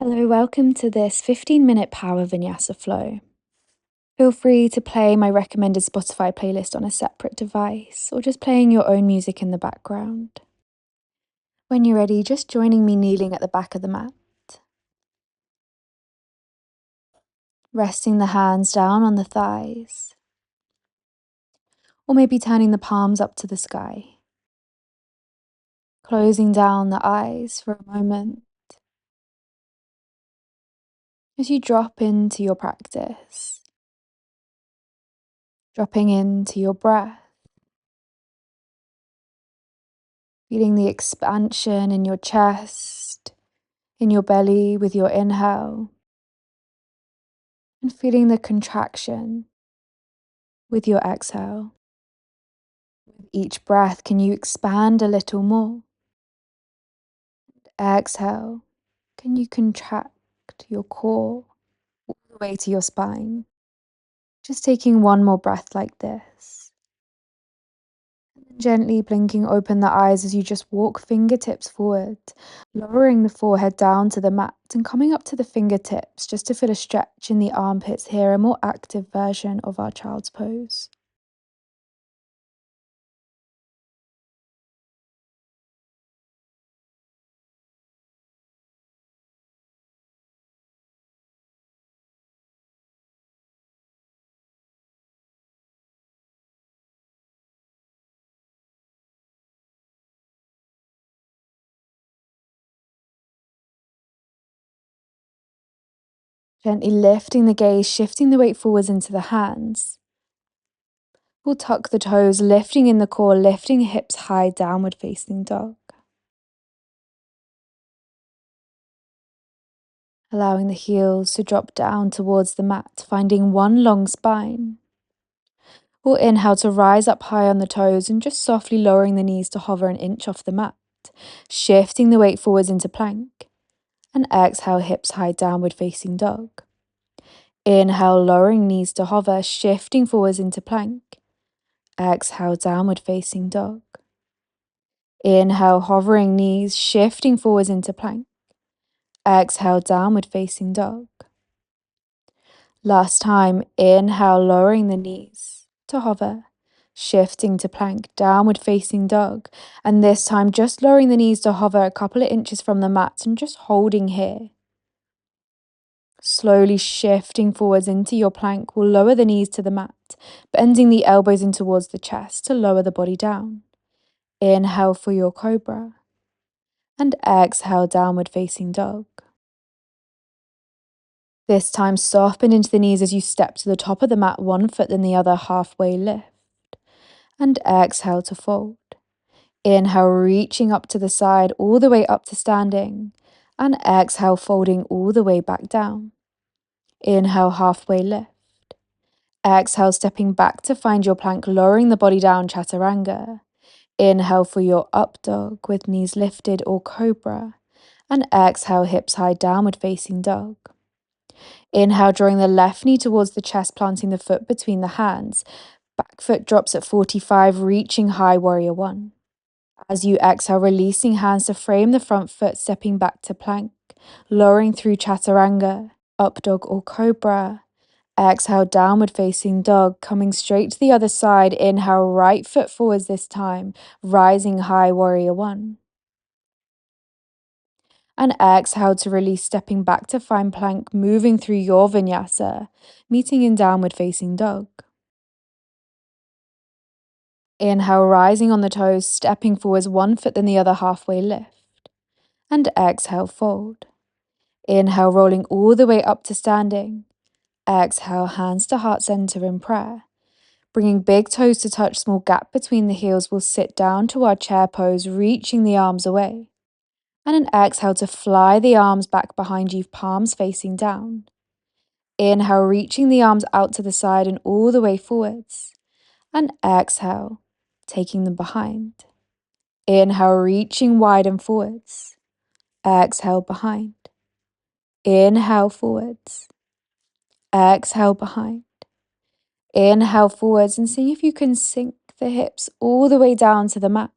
Hello, welcome to this 15-minute power vinyasa flow. Feel free to play my recommended Spotify playlist on a separate device or just playing your own music in the background. When you're ready, just joining me kneeling at the back of the mat, resting the hands down on the thighs, or maybe turning the palms up to the sky. Closing down the eyes for a moment as you drop into your practice, dropping into your breath. Feeling the expansion in your chest, in your belly with your inhale, and feeling the contraction with your exhale. With each breath, can you expand a little more? Exhale, can you contract your core all the way to your spine? Just taking one more breath like this. Gently blinking open the eyes as you just walk fingertips forward, lowering the forehead down to the mat and coming up to the fingertips just to feel a stretch in the armpits here, a more active version of our child's pose. Gently lifting the gaze, shifting the weight forwards into the hands. We'll tuck the toes, lifting in the core, lifting hips high, downward facing dog. Allowing the heels to drop down towards the mat, finding one long spine. We'll inhale to rise up high on the toes and just softly lowering the knees to hover an inch off the mat, shifting the weight forwards into plank. And exhale, hips high, downward facing dog. Inhale, lowering knees to hover, shifting forwards into plank. Exhale, downward facing dog. Inhale, hovering knees, shifting forwards into plank. Exhale, downward facing dog. Last time, inhale, lowering the knees to hover, shifting to plank, downward facing dog. And this time, just lowering the knees to hover a couple of inches from the mat and just holding here. Slowly shifting forwards into your plank, we'll lower the knees to the mat, bending the elbows in towards the chest to lower the body down. Inhale for your cobra. And exhale, downward facing dog. This time, soften into the knees as you step to the top of the mat, one foot then the other, halfway lift. And exhale to fold. Inhale, reaching up to the side, all the way up to standing. And exhale, folding all the way back down. Inhale, halfway lift. Exhale, stepping back to find your plank, lowering the body down, chaturanga. Inhale for your up dog with knees lifted or cobra. And exhale, hips high, downward facing dog. Inhale, drawing the left knee towards the chest, planting the foot between the hands. Back foot drops at 45, reaching high, warrior one. As you exhale, releasing hands to frame the front foot, stepping back to plank, lowering through chaturanga, up dog or cobra. Exhale, downward facing dog, coming straight to the other side. Inhale, right foot forwards this time, rising high, warrior one. And exhale to release, stepping back to find plank, moving through your vinyasa, meeting in downward facing dog. Inhale, rising on the toes, stepping forwards one foot then the other, halfway lift. And exhale, fold. Inhale, rolling all the way up to standing. Exhale, hands to heart center in prayer. Bringing big toes to touch, small gap between the heels. We'll sit down to our chair pose, reaching the arms away. And an exhale to fly the arms back behind you, palms facing down. Inhale, reaching the arms out to the side and all the way forwards. And exhale, taking them behind. Inhale, reaching wide and forwards. Exhale, behind. Inhale, forwards. Exhale, behind. Inhale, forwards, and see if you can sink the hips all the way down to the mat.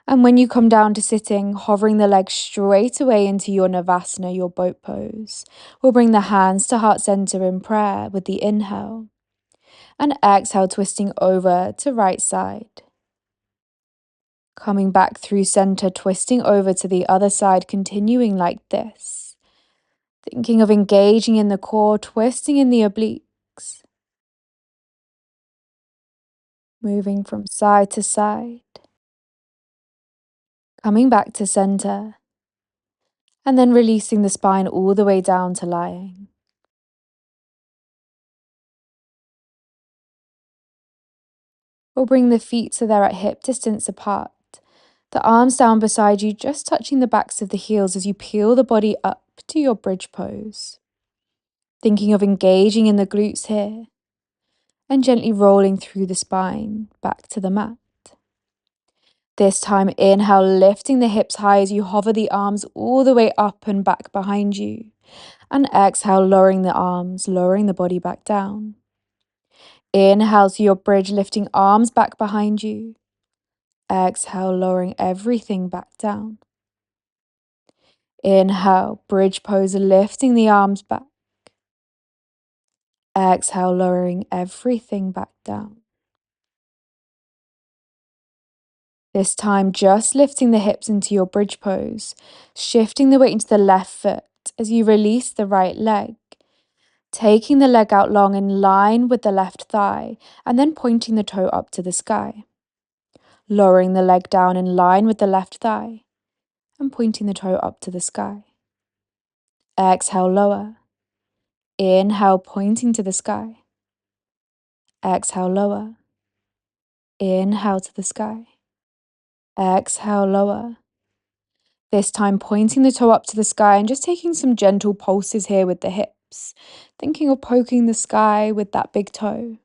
And when you come down to sitting, hovering the legs straight away into your Navasana, your boat pose, we'll bring the hands to heart center in prayer with the inhale. And exhale, twisting over to right side. Coming back through center, twisting over to the other side, continuing like this. Thinking of engaging in the core, twisting in the obliques. Moving from side to side. Coming back to center. And then releasing the spine all the way down to lying. We'll bring the feet so they're at hip distance apart. The arms down beside you, just touching the backs of the heels as you peel the body up to your bridge pose. Thinking of engaging in the glutes here. And gently rolling through the spine back to the mat. This time, inhale, lifting the hips high as you hover the arms all the way up and back behind you. And exhale, lowering the arms, lowering the body back down. Inhale to your bridge, lifting arms back behind you. Exhale, lowering everything back down. Inhale, bridge pose, lifting the arms back. Exhale, lowering everything back down. This time, just lifting the hips into your bridge pose, shifting the weight into the left foot as you release the right leg. Taking the leg out long in line with the left thigh, and then pointing the toe up to the sky. Lowering the leg down in line with the left thigh, and pointing the toe up to the sky. Exhale, lower. Inhale, pointing to the sky. Exhale, lower. Inhale to the sky. Exhale, lower. This time pointing the toe up to the sky and just taking some gentle pulses here with the hips. Thinking of poking the sky with that big toe.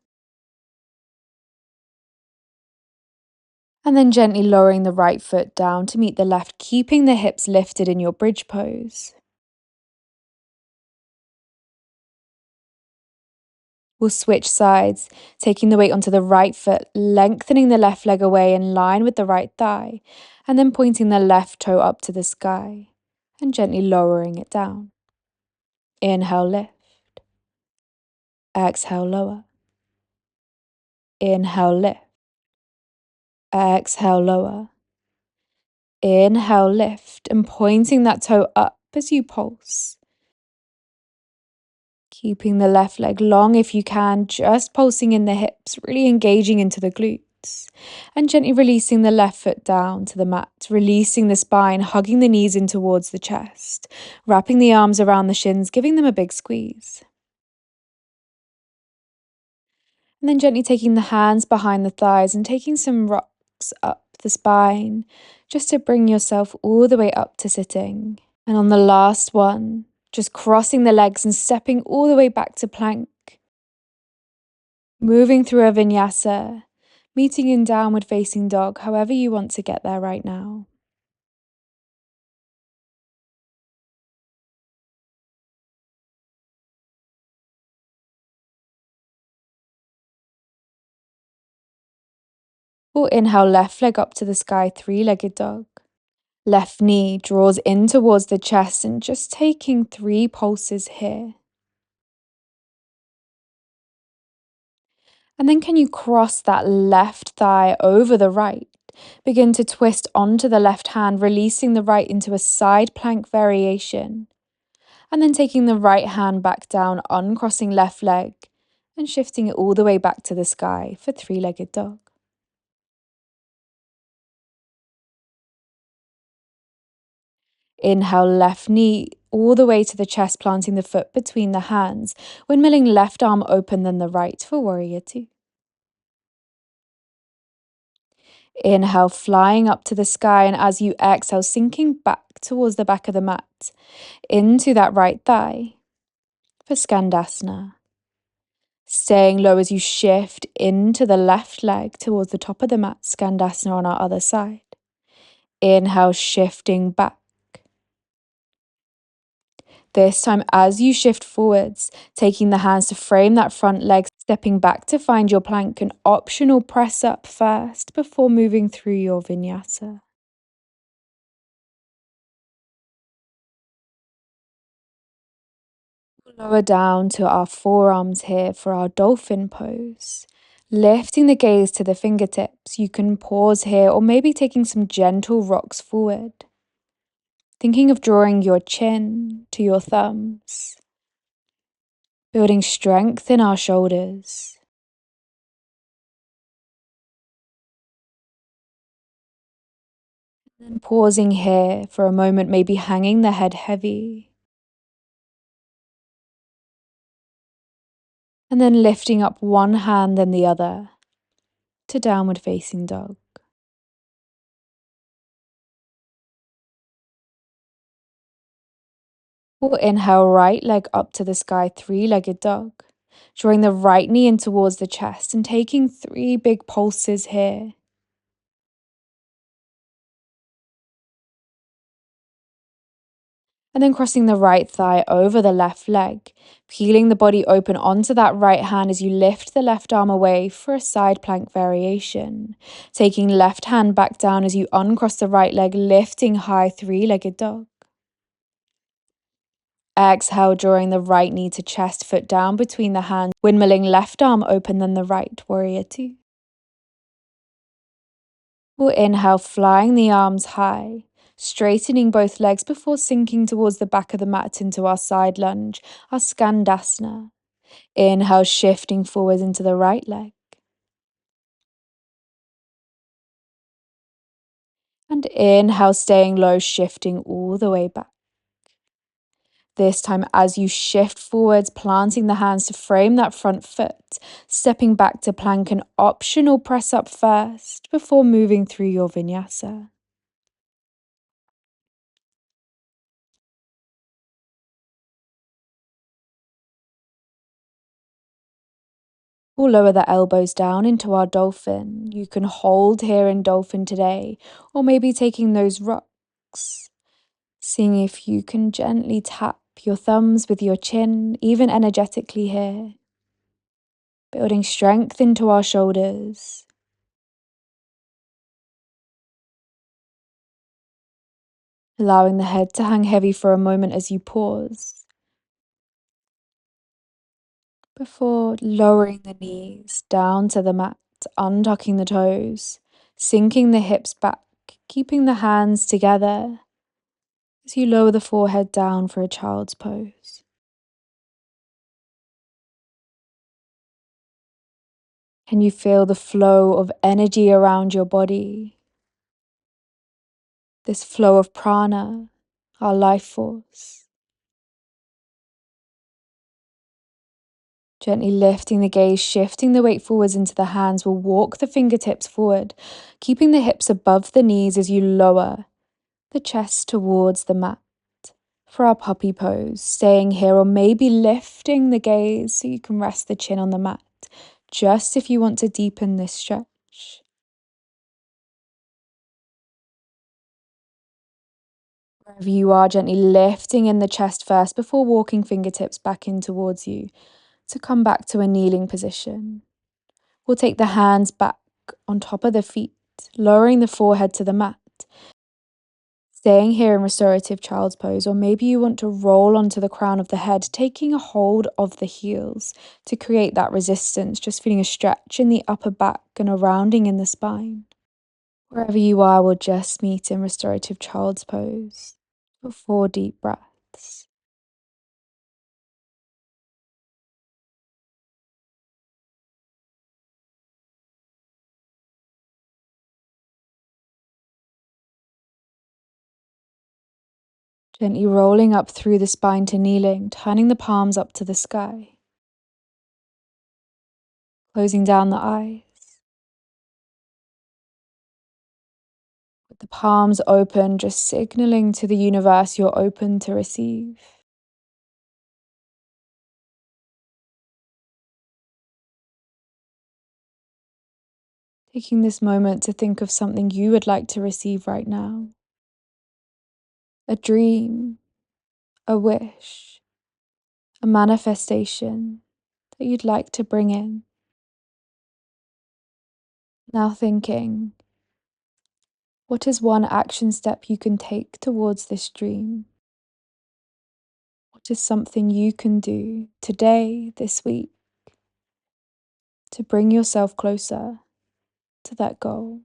And then gently lowering the right foot down to meet the left, keeping the hips lifted in your bridge pose. We'll switch sides, taking the weight onto the right foot, lengthening the left leg away in line with the right thigh, and then pointing the left toe up to the sky, and gently lowering it down. Inhale, lift. Exhale, lower. Inhale, lift. Exhale, lower. Inhale, lift, and pointing that toe up as you pulse. Keeping the left leg long if you can, just pulsing in the hips, really engaging into the glutes. And gently releasing the left foot down to the mat, releasing the spine, hugging the knees in towards the chest, wrapping the arms around the shins, giving them a big squeeze. And then gently taking the hands behind the thighs and taking some rocks up the spine, just to bring yourself all the way up to sitting. And on the last one, just crossing the legs and stepping all the way back to plank. Moving through a vinyasa, meeting in downward facing dog, however you want to get there right now. We'll inhale, left leg up to the sky, three-legged dog. Left knee draws in towards the chest and just taking 3 pulses here. And then can you cross that left thigh over the right? Begin to twist onto the left hand, releasing the right into a side plank variation. And then taking the right hand back down, uncrossing left leg, and shifting it all the way back to the sky for three-legged dog. Inhale, left knee all the way to the chest, planting the foot between the hands, windmilling left arm open, then the right for warrior 2. Inhale, flying up to the sky, and as you exhale, sinking back towards the back of the mat, into that right thigh for Skandasana. Staying low as you shift into the left leg towards the top of the mat, Skandasana on our other side. Inhale, shifting back. This time, as you shift forwards, taking the hands to frame that front leg, stepping back to find your plank, an optional press up first before moving through your vinyasa. Lower down to our forearms here for our dolphin pose. Lifting the gaze to the fingertips, you can pause here or maybe taking some gentle rocks forward. Thinking of drawing your chin to your thumbs, building strength in our shoulders. And pausing here for a moment, maybe hanging the head heavy. And then lifting up one hand then the other to downward facing dog. We'll inhale, right leg up to the sky, three-legged dog. Drawing the right knee in towards the chest and taking 3 big pulses here. And then crossing the right thigh over the left leg, peeling the body open onto that right hand as you lift the left arm away for a side plank variation. Taking left hand back down as you uncross the right leg, lifting high, three-legged dog. Exhale, drawing the right knee to chest, foot down between the hands, windmilling left arm open, then the right, warrior two. We'll inhale, flying the arms high, straightening both legs before sinking towards the back of the mat into our side lunge, our Skandasana. Inhale, shifting forwards into the right leg. And inhale, staying low, shifting all the way back. This time, as you shift forwards, planting the hands to frame that front foot, stepping back to plank, an optional press up first before moving through your vinyasa. We'll lower the elbows down into our dolphin. You can hold here in dolphin today, or maybe taking those rocks. Seeing if you can gently tap your thumbs with your chin, even energetically here. Building strength into our shoulders. Allowing the head to hang heavy for a moment as you pause. Before lowering the knees down to the mat, untucking the toes, sinking the hips back, keeping the hands together as you lower the forehead down for a child's pose. Can you feel the flow of energy around your body? This flow of prana, our life force. Gently lifting the gaze, shifting the weight forwards into the hands. We'll walk the fingertips forward, keeping the hips above the knees as you lower the chest towards the mat. For our puppy pose, staying here or maybe lifting the gaze so you can rest the chin on the mat, just if you want to deepen this stretch. Wherever you are, gently lifting in the chest first before walking fingertips back in towards you to come back to a kneeling position. We'll take the hands back on top of the feet, lowering the forehead to the mat. Staying here in restorative child's pose, or maybe you want to roll onto the crown of the head, taking a hold of the heels to create that resistance, just feeling a stretch in the upper back and a rounding in the spine. Wherever you are, we'll just meet in restorative child's pose for 4 deep breaths. Gently rolling up through the spine to kneeling, turning the palms up to the sky. Closing down the eyes. With the palms open, just signaling to the universe you're open to receive. Taking this moment to think of something you would like to receive right now. A dream, a wish, a manifestation that you'd like to bring in. Now thinking, what is one action step you can take towards this dream? Just something you can do today, this week, to bring yourself closer to that goal.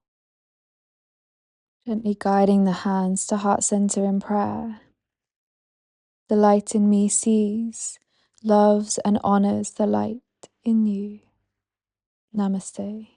Gently guiding the hands to heart center in prayer. The light in me sees, loves, and honors the light in you. Namaste.